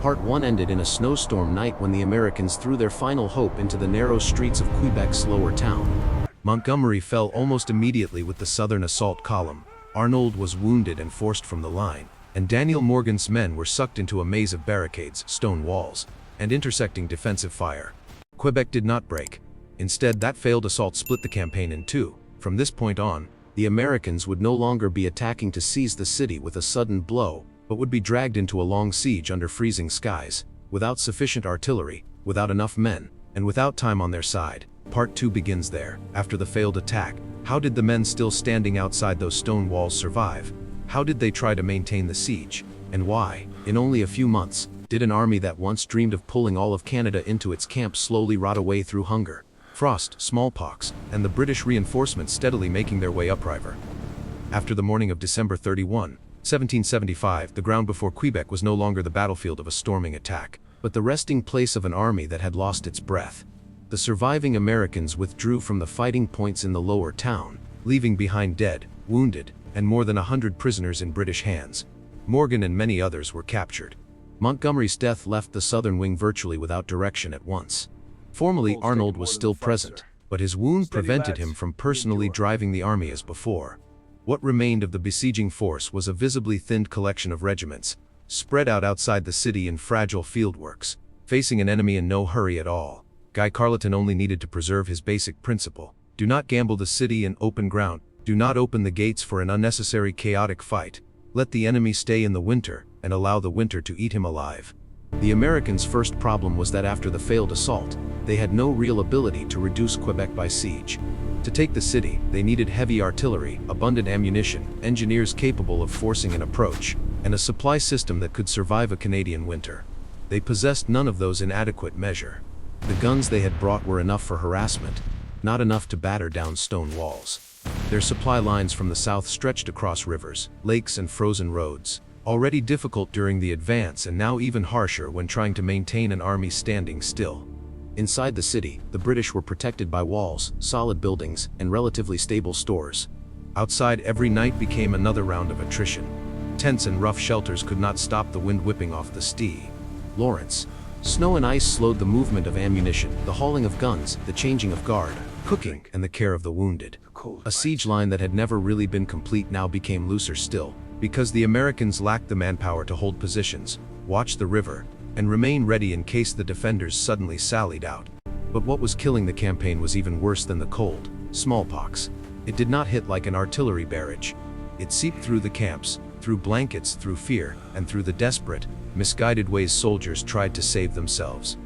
Part 1 ended in a snowstorm night when the Americans threw their final hope into the narrow streets of Quebec's lower town. Montgomery fell almost immediately with the southern assault column. Arnold was wounded and forced from the line, and Daniel Morgan's men were sucked into a maze of barricades, stone walls, and intersecting defensive fire. Quebec did not break. Instead, that failed assault split the campaign in two. From this point on, the Americans would no longer be attacking to seize the city with a sudden blow, but would be dragged into a long siege under freezing skies, without sufficient artillery, without enough men, and without time on their side. Part 2 begins there. After the failed attack, how did the men still standing outside those stone walls survive? How did they try to maintain the siege? And why, in only a few months, did an army that once dreamed of pulling all of Canada into its camp slowly rot away through hunger, frost, smallpox, and the British reinforcements steadily making their way upriver? After the morning of December 31, 1775, the ground before Quebec was no longer the battlefield of a storming attack, but the resting place of an army that had lost its breath. The surviving Americans withdrew from the fighting points in the lower town, leaving behind dead, wounded, and more than 100 prisoners in British hands. Morgan and many others were captured. Montgomery's death left the southern wing virtually without direction at once. Formally, Arnold was still present, but his wound prevented him from personally driving the army as before. What remained of the besieging force was a visibly thinned collection of regiments, spread out outside the city in fragile fieldworks, facing an enemy in no hurry at all. Guy Carleton only needed to preserve his basic principle: do not gamble the city in open ground, do not open the gates for an unnecessary chaotic fight, let the enemy stay in the winter, and allow the winter to eat him alive. The Americans' first problem was that after the failed assault, they had no real ability to reduce Quebec by siege. To take the city, they needed heavy artillery, abundant ammunition, engineers capable of forcing an approach, and a supply system that could survive a Canadian winter. They possessed none of those in adequate measure. The guns they had brought were enough for harassment, not enough to batter down stone walls. Their supply lines from the south stretched across rivers, lakes, and frozen roads, already difficult during the advance and now even harsher when trying to maintain an army standing still. Inside the city, the British were protected by walls, solid buildings, and relatively stable stores. Outside, every night became another round of attrition. Tents and rough shelters could not stop the wind whipping off the Stee Lawrence. Snow and ice slowed the movement of ammunition, the hauling of guns, the changing of guard, cooking, and the care of the wounded. A siege line that had never really been complete now became looser still, because the Americans lacked the manpower to hold positions, watch the river, and remain ready in case the defenders suddenly sallied out. But what was killing the campaign was even worse than the cold: smallpox. It did not hit like an artillery barrage. It seeped through the camps, through blankets, through fear, and through the desperate, misguided ways soldiers tried to save themselves.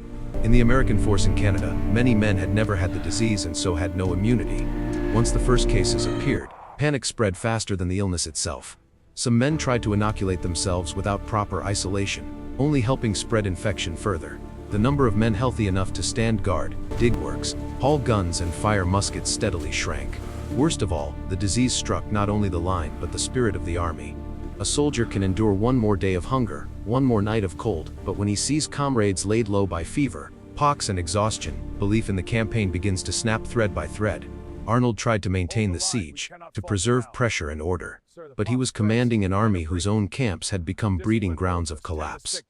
In the American force in Canada, many men had never had the disease and so had no immunity. Once the first cases appeared, panic spread faster than the illness itself. Some men tried to inoculate themselves without proper isolation, only helping spread infection further. The number of men healthy enough to stand guard, dig works, haul guns, and fire muskets steadily shrank. Worst of all, the disease struck not only the line but the spirit of the army. A soldier can endure one more day of hunger, one more night of cold, but when he sees comrades laid low by fever, pox, and exhaustion, belief in the campaign begins to snap thread by thread. Arnold tried to maintain the siege, to preserve pressure and order, but he was commanding an army whose own camps had become breeding grounds of collapse.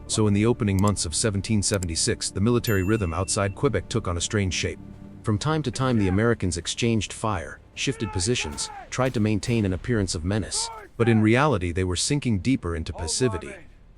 So in the opening months of 1776, the military rhythm outside Quebec took on a strange shape. From time to time the Americans exchanged fire, shifted positions, tried to maintain an appearance of menace, but in reality they were sinking deeper into passivity.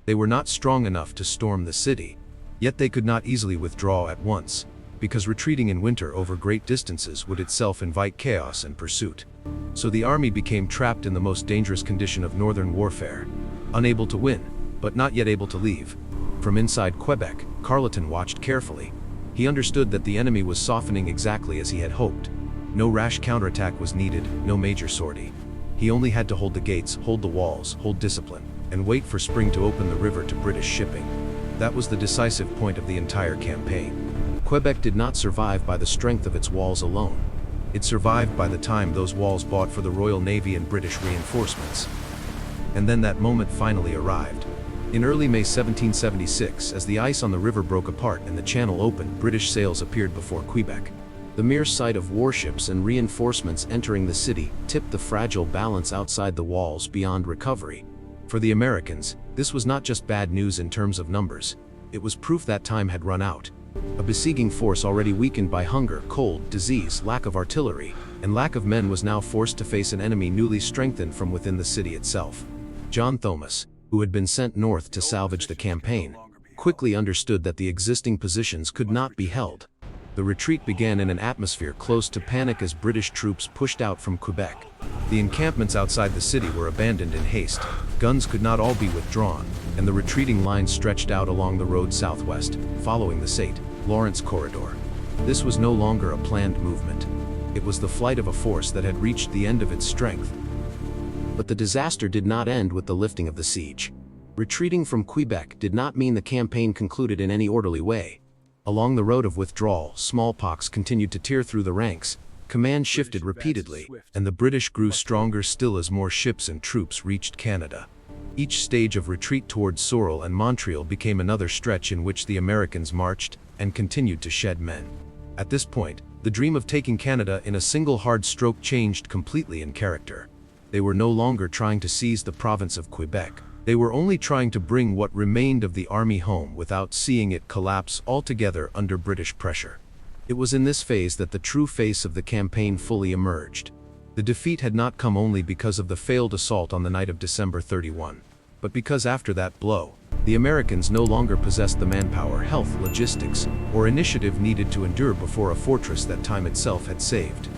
They were not strong enough to storm the city, yet they could not easily withdraw at once, because retreating in winter over great distances would itself invite chaos and pursuit. So the army became trapped in the most dangerous condition of northern warfare, unable to win, but not yet able to leave. From inside Quebec, Carleton watched carefully. He understood that the enemy was softening exactly as he had hoped. No rash counterattack was needed, no major sortie. He only had to hold the gates, hold the walls, hold discipline, and wait for spring to open the river to British shipping. That was the decisive point of the entire campaign. Quebec did not survive by the strength of its walls alone. It survived by the time those walls bought for the Royal Navy and British reinforcements. And then that moment finally arrived. In early May 1776, as the ice on the river broke apart and the channel opened, British sails appeared before Quebec. The mere sight of warships and reinforcements entering the city tipped the fragile balance outside the walls beyond recovery. For the Americans, this was not just bad news in terms of numbers. It was proof that time had run out. A besieging force already weakened by hunger, cold, disease, lack of artillery, and lack of men was now forced to face an enemy newly strengthened from within the city itself. John Thomas, who had been sent north to salvage the campaign, quickly understood that the existing positions could not be held. The retreat began in an atmosphere close to panic as British troops pushed out from Quebec. The encampments outside the city were abandoned in haste. Guns could not all be withdrawn, and the retreating line stretched out along the road southwest, following the St. Lawrence corridor. This was no longer a planned movement. It was the flight of a force that had reached the end of its strength. But the disaster did not end with the lifting of the siege. Retreating from Quebec did not mean the campaign concluded in any orderly way. Along the road of withdrawal, smallpox continued to tear through the ranks, command shifted repeatedly, and the British grew stronger still as more ships and troops reached Canada. Each stage of retreat towards Sorel and Montreal became another stretch in which the Americans marched and continued to shed men. At this point, the dream of taking Canada in a single hard stroke changed completely in character. They were no longer trying to seize the province of Quebec. They were only trying to bring what remained of the army home without seeing it collapse altogether under British pressure. It was in this phase that the true face of the campaign fully emerged. The defeat had not come only because of the failed assault on the night of December 31, but because after that blow, the Americans no longer possessed the manpower, health, logistics, or initiative needed to endure before a fortress that time itself had saved.